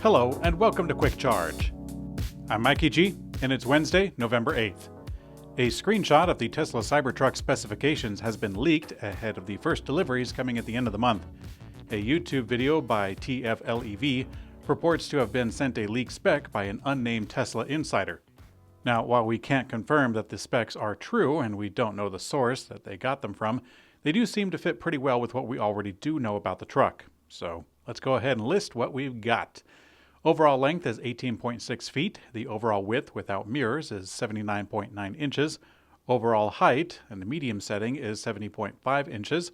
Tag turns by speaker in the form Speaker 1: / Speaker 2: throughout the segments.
Speaker 1: Hello, and welcome to Quick Charge. I'm Mikey G, and it's Wednesday, November 8th. A screenshot of the Tesla Cybertruck specifications has been leaked ahead of the first deliveries coming at the end of the month. A YouTube video by TFLEV purports to have been sent a leaked spec by an unnamed Tesla insider. Now, while we can't confirm that the specs are true and we don't know the source that they got them from, they do seem to fit pretty well with what we already do know about the truck. So let's go ahead and list what we've got. Overall length is 18.6 feet. The overall width without mirrors is 79.9 inches. Overall height in the medium setting is 70.5 inches.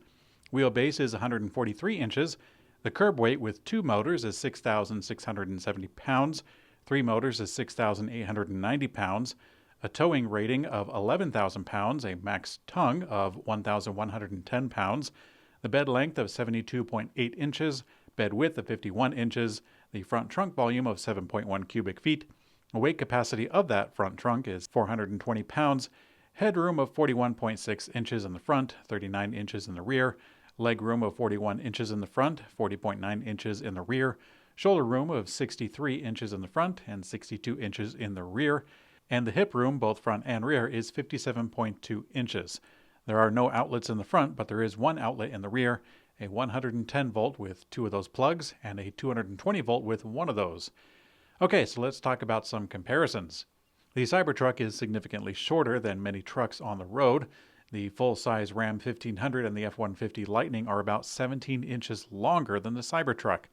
Speaker 1: Wheelbase is 143 inches. The curb weight with two motors is 6,670 pounds. Three motors is 6,890 pounds. A towing rating of 11,000 pounds. A max tongue of 1,110 pounds. The bed length of 72.8 inches. Bed width of 51 inches. The front trunk volume of 7.1 cubic feet. The weight capacity of that front trunk is 420 pounds. Headroom of 41.6 inches in the front, 39 inches in the rear. Leg room of 41 inches in the front, 40.9 inches in the rear. Shoulder room of 63 inches in the front and 62 inches in the rear. And the hip room, both front and rear, is 57.2 inches. There are no outlets in the front, but there is one outlet in the rear. A 110 volt with two of those plugs, and a 220 volt with one of those. Okay, so let's talk about some comparisons. The Cybertruck is significantly shorter than many trucks on the road. The full-size Ram 1500 and the F-150 Lightning are about 17 inches longer than the Cybertruck.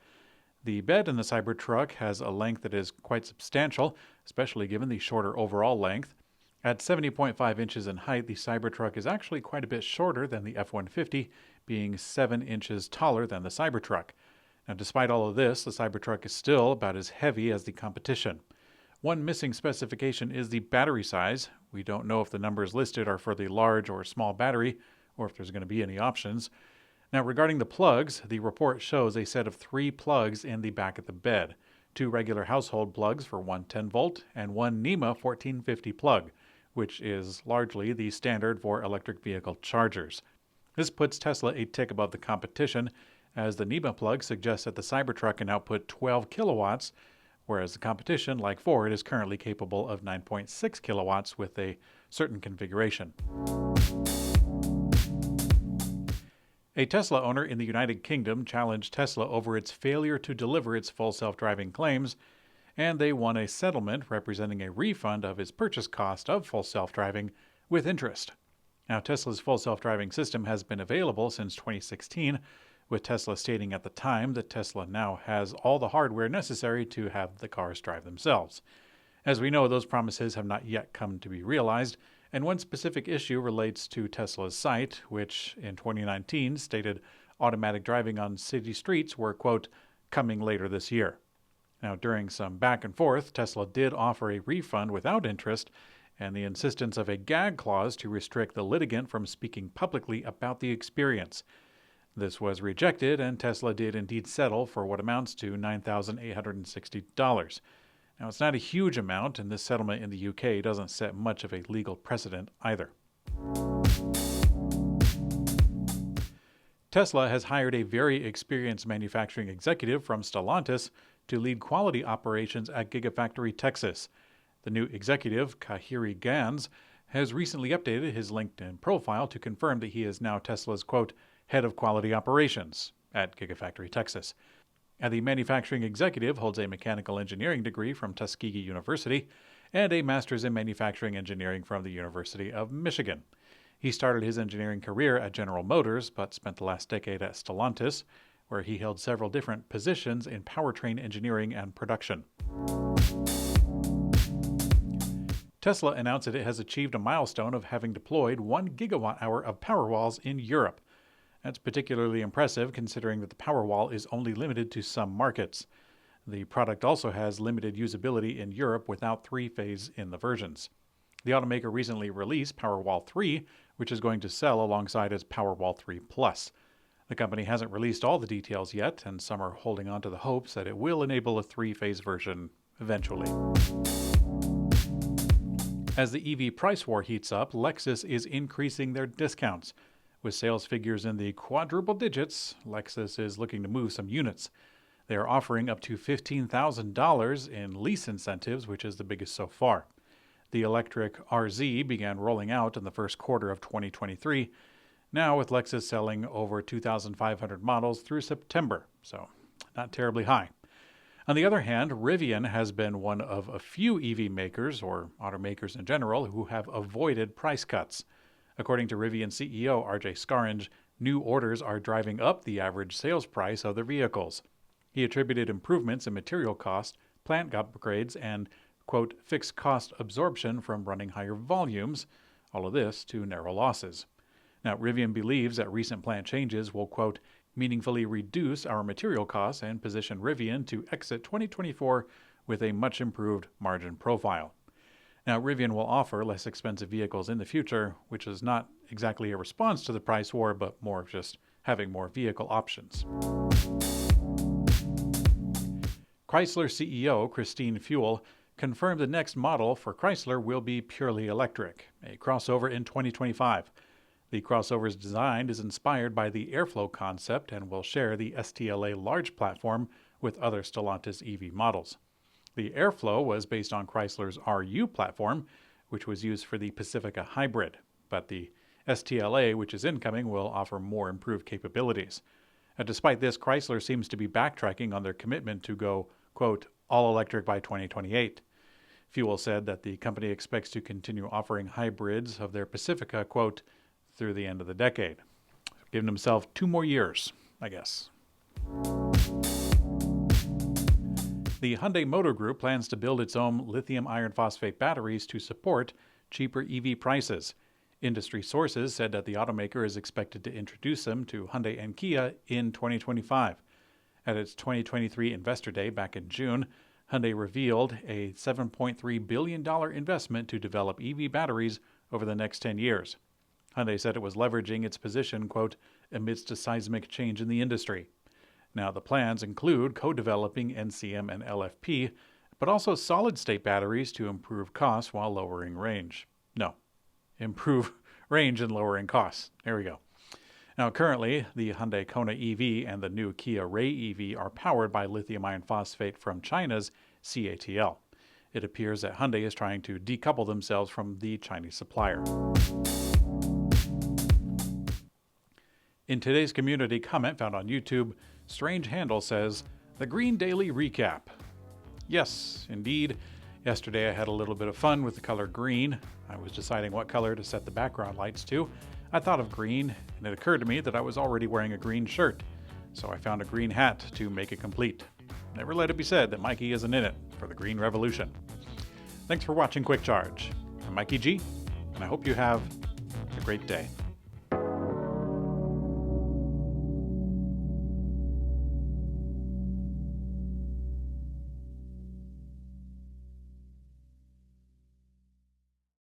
Speaker 1: The bed in the Cybertruck has a length that is quite substantial, especially given the shorter overall length. At 70.5 inches in height, the Cybertruck is actually quite a bit shorter than the F-150, being 7 inches taller than the Cybertruck. Now, despite all of this, the Cybertruck is still about as heavy as the competition. One missing specification is the battery size. We don't know if the numbers listed are for the large or small battery, or if there's going to be any options. Now, regarding the plugs, the report shows a set of 3 plugs in the back of the bed. 2 regular household plugs for one 10 volt and one NEMA 1450 plug, which is largely the standard for electric vehicle chargers. This puts Tesla a tick above the competition, as the NEMA plug suggests that the Cybertruck can output 12 kilowatts, whereas the competition, like Ford, is currently capable of 9.6 kilowatts with a certain configuration. A Tesla owner in the United Kingdom challenged Tesla over its failure to deliver its full self-driving claims, and they won a settlement representing a refund of its purchase cost of full self-driving with interest. Now, Tesla's full self-driving system has been available since 2016, with Tesla stating at the time that Tesla now has all the hardware necessary to have the cars drive themselves. As we know, those promises have not yet come to be realized, and one specific issue relates to Tesla's site, which in 2019 stated automatic driving on city streets were, quote, coming later this year. Now, during some back and forth, Tesla did offer a refund without interest, and the insistence of a gag clause to restrict the litigant from speaking publicly about the experience. This was rejected, and Tesla did indeed settle for what amounts to $9,860. Now, it's not a huge amount, and this settlement in the UK doesn't set much of a legal precedent either. Tesla has hired a very experienced manufacturing executive from Stellantis to lead quality operations at Gigafactory Texas. The new executive, Kahiri Gans, has recently updated his LinkedIn profile to confirm that he is now Tesla's, quote, head of quality operations at Gigafactory Texas. And the manufacturing executive holds a mechanical engineering degree from Tuskegee University and a master's in manufacturing engineering from the University of Michigan. He started his engineering career at General Motors, but spent the last decade at Stellantis, where he held several different positions in powertrain engineering and production. Tesla announced that it has achieved a milestone of having deployed 1 gigawatt-hour of Powerwalls in Europe. That's particularly impressive considering that the Powerwall is only limited to some markets. The product also has limited usability in Europe without 3-phase in the versions. The automaker recently released Powerwall 3, which is going to sell alongside its Powerwall 3 Plus. The company hasn't released all the details yet, and some are holding on to the hopes that it will enable a 3-phase version eventually. As the EV price war heats up, Lexus is increasing their discounts. With sales figures in the quadruple digits, Lexus is looking to move some units. They are offering up to $15,000 in lease incentives, which is the biggest so far. The Electrek RZ began rolling out in the first quarter of 2023, now with Lexus selling over 2,500 models through September, so not terribly high. On the other hand, Rivian has been one of a few EV makers, or automakers in general, who have avoided price cuts. According to Rivian CEO RJ Scaringe, new orders are driving up the average sales price of their vehicles. He attributed improvements in material cost, plant upgrades, and, quote, fixed cost absorption from running higher volumes, all of this to narrow losses. Now, Rivian believes that recent plant changes will, quote, meaningfully reduce our material costs and position Rivian to exit 2024 with a much improved margin profile. Now, Rivian will offer less expensive vehicles in the future, which is not exactly a response to the price war, but more of just having more vehicle options. Chrysler CEO Christine Fuel confirmed the next model for Chrysler will be purely electric, a crossover in 2025. The crossover's design is inspired by the Airflow concept and will share the STLA large platform with other Stellantis EV models. The Airflow was based on Chrysler's RU platform, which was used for the Pacifica Hybrid, but the STLA, which is incoming, will offer more improved capabilities. Despite this, Chrysler seems to be backtracking on their commitment to go, quote, all electric by 2028. Fuel said that the company expects to continue offering hybrids of their Pacifica, quote, through the end of the decade. Giving himself 2 more years, I guess. The Hyundai Motor Group plans to build its own lithium iron phosphate batteries to support cheaper EV prices. Industry sources said that the automaker is expected to introduce them to Hyundai and Kia in 2025. At its 2023 Investor Day back in June, Hyundai revealed a $7.3 billion investment to develop EV batteries over the next 10 years. Hyundai said it was leveraging its position, quote, amidst a seismic change in the industry. Now, the plans include co-developing NCM and LFP, but also solid-state batteries to improve costs while lowering range. No, improve range and lowering costs. There we go. Now, currently, the Hyundai Kona EV and the new Kia Ray EV are powered by lithium iron phosphate from China's CATL. It appears that Hyundai is trying to decouple themselves from the Chinese supplier. In today's community comment found on YouTube, Strange Handle says, The Green Daily Recap. Yes, indeed. Yesterday I had a little bit of fun with the color green. I was deciding what color to set the background lights to. I thought of green, and it occurred to me that I was already wearing a green shirt, so I found a green hat to make it complete. Never let it be said that Mikey isn't in it for the Green Revolution. Thanks for watching Quick Charge. I'm Mikey G, and I hope you have a great day.